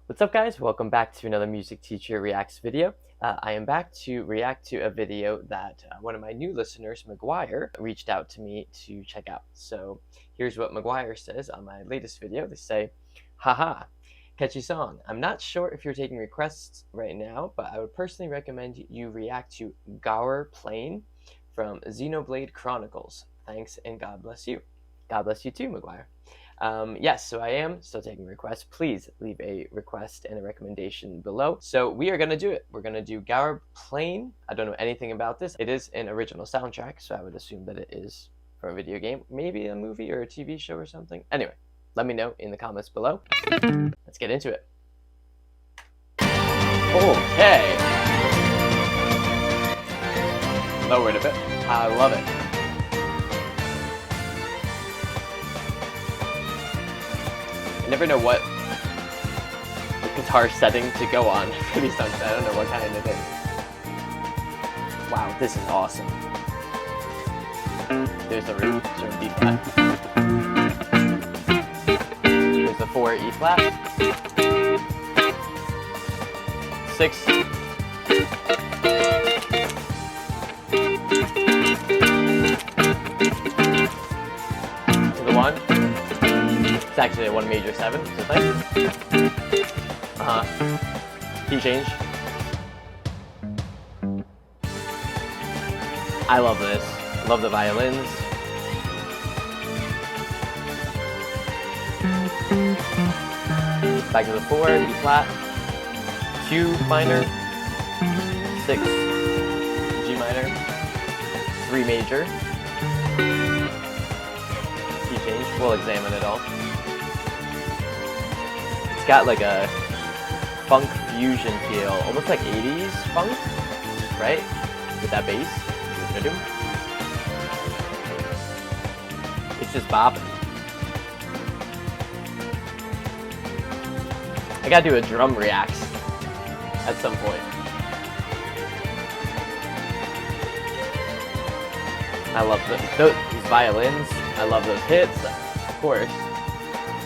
What's up, guys? Welcome back to another Music Teacher Reacts video. I am back to react to a video that one of my new listeners, McGuire, reached out to me to check out. So here's what McGuire says on my latest video. They say, haha, catchy song. I'm not sure if you're taking requests right now, but I would personally recommend you react to Guar Plane from Xenoblade Chronicles. Thanks and God bless you. God bless you too, McGuire. Yes, so I am still taking requests. Please leave a request and a recommendation below. So we are going to do it. We're going to do Guar Plane. I don't know anything about this. It is an original soundtrack, so I would assume that it is from a video game, maybe a movie or a TV show or something. Anyway, let me know in the comments below. Let's get into it. Okay. Lower it a bit. I love it. I never know what the guitar setting to go on for these songs. I don't know what kind it is. Wow, this is awesome. There's the root, so B flat. There's the 4 E flat. 6. To the 1. It's actually a 1 major 7, so it's nice. Key change. I love this. Love the violins. Back to the 4, E flat, 2 minor, 6 G minor, 3 major. Key change. We'll examine it all. Got like a funk fusion feel, almost like 80s funk, right? With that bass. It's just bopping. I gotta do a drum reacts at some point. I love these violins. I love those hits, of course.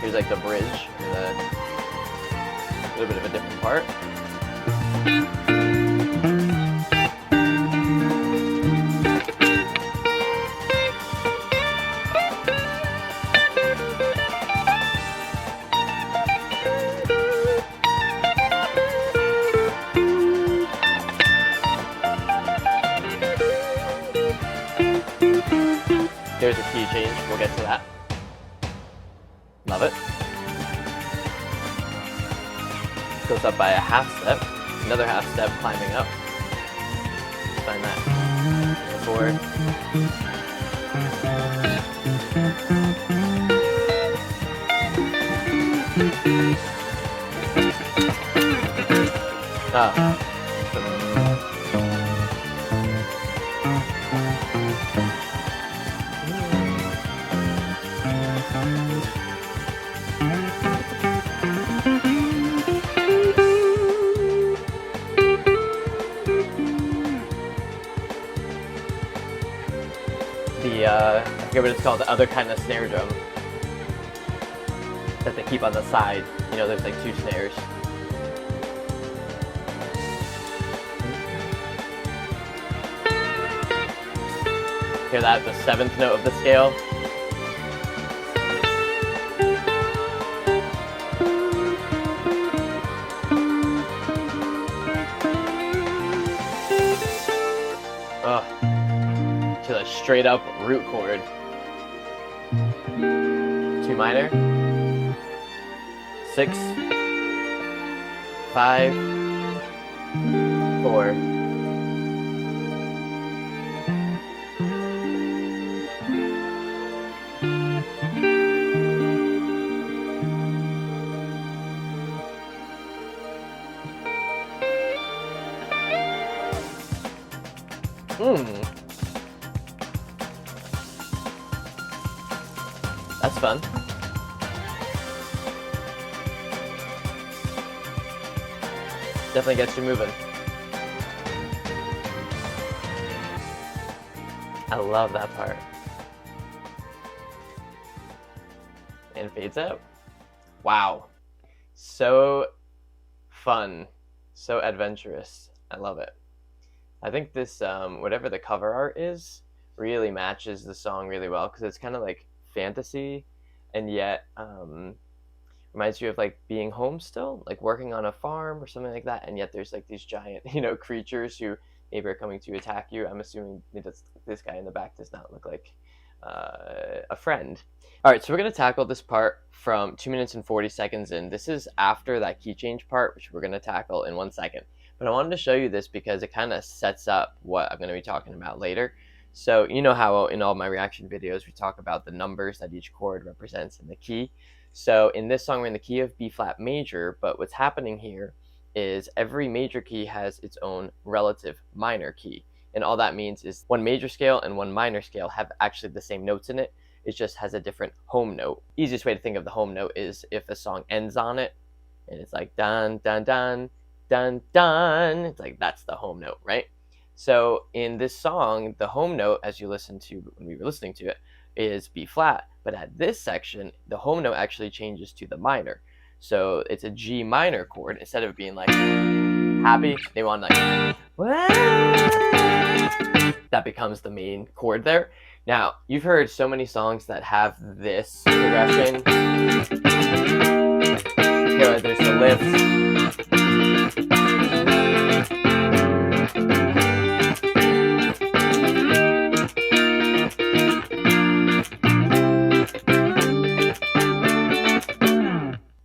Here's like the bridge, a little bit of a different part. There's a key change, we'll get to that. Love it. Goes up by a half step, another half step climbing up. Let's find that. 4. I forget what it's called, the other kind of snare drum that they keep on the side. You know, there's like 2 snares. Hear that? The 7th note of the scale. To the straight up root chord. 2 minor. 6. 5. 4. That's fun. Definitely gets you moving. I love that part. And fades out. Wow. So fun, so adventurous. I love it. I think this, whatever the cover art is, really matches the song really well because it's kind of like fantasy, and yet reminds you of like being home still, like working on a farm or something like that, and yet there's like these giant, creatures who maybe are coming to attack you. I'm assuming this guy in the back does not look like a friend. All right, so we're going to tackle this part from 2 minutes and 40 seconds in. This is after that key change part, which we're going to tackle in 1 second. But I wanted to show you this because it kind of sets up what I'm going to be talking about later. So you know how in all my reaction videos we talk about the numbers that each chord represents in the key. So in this song we're in the key of B flat major, but what's happening here is every major key has its own relative minor key. And all that means is one major scale and one minor scale have actually the same notes in it. It just has a different home note. Easiest way to think of the home note is if a song ends on it and it's like dun dun dun dun dun. It's like that's the home note, right? So in this song, the home note, as you listen to when we were listening to it, is B flat. But at this section, the home note actually changes to the minor. So it's a G minor chord. Instead of it being like happy, they want like that becomes the main chord there. Now, you've heard so many songs that have this progression. Here, there's the lift.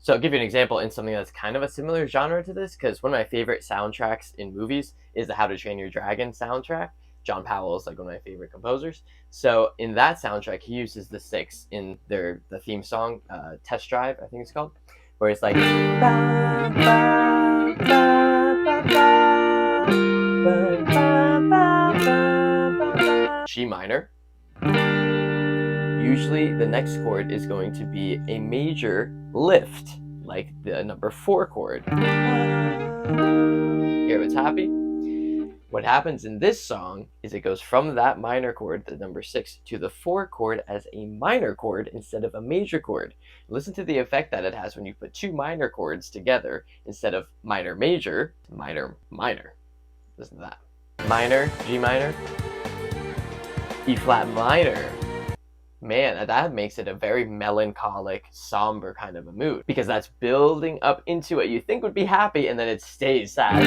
So I'll give you an example in something that's kind of a similar genre to this, because one of my favorite soundtracks in movies is the How to Train Your Dragon soundtrack. John Powell is like one of my favorite composers. So in that soundtrack, he uses the six in the theme song, Test Drive, I think it's called, where it's like G minor. Usually the next chord is going to be a major lift, like the number 4 chord. Here it's happy. What happens in this song is it goes from that minor chord, the number 6, to the 4 chord as a minor chord instead of a major chord. Listen to the effect that it has when you put 2 minor chords together instead of minor major, minor minor. Listen to that. Minor, G minor, E flat minor. Man, that makes it a very melancholic, somber kind of a mood, because that's building up into what you think would be happy and then it stays sad.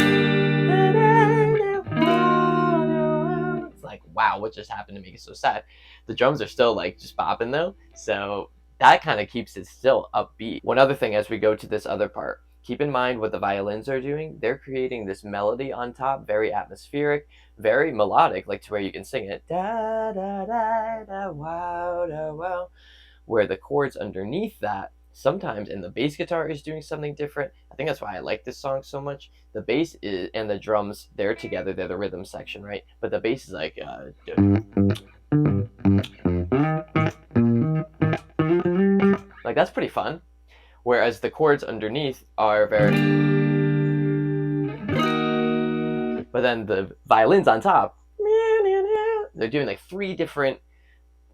It's like, wow, what just happened to make it so sad? The drums are still like just bopping though, so that kind of keeps it still upbeat. One other thing as we go to this other part, keep in mind what the violins are doing. They're creating this melody on top, very atmospheric, very melodic, like to where you can sing it, da da da da wow da wow. Where the chords underneath that, sometimes, and the bass guitar is doing something different. I think that's why I like this song so much. The bass is, and the drums, they're together, they're the rhythm section, right? But the bass is like, like that's pretty fun. Whereas the chords underneath are very, but then the violins on top, they're doing like 3 different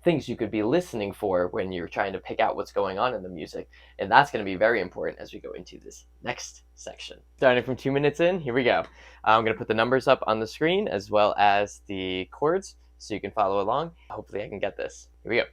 things you could be listening for when you're trying to pick out what's going on in the music. And that's going to be very important as we go into this next section. Starting from 2 minutes in, here we go. I'm going to put the numbers up on the screen as well as the chords so you can follow along. Hopefully I can get this. Here we go.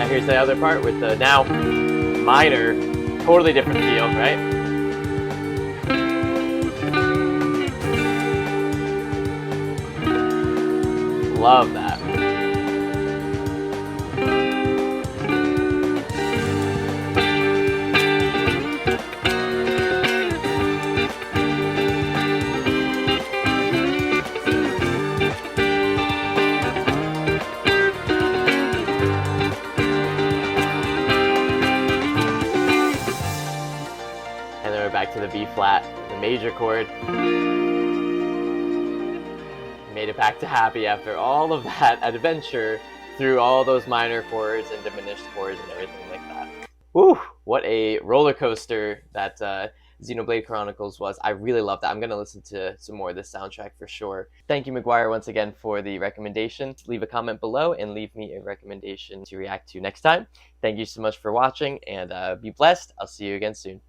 Here's the other part with the now minor, totally different feel, right? Love that. the B flat, the major chord. Made it back to happy after all of that adventure through all those minor chords and diminished chords and everything like that. Woo! What a roller coaster that Xenoblade Chronicles was. I really loved that. I'm going to listen to some more of this soundtrack for sure. Thank you, Guar, once again for the recommendation. Leave a comment below and leave me a recommendation to react to next time. Thank you so much for watching, and be blessed. I'll see you again soon.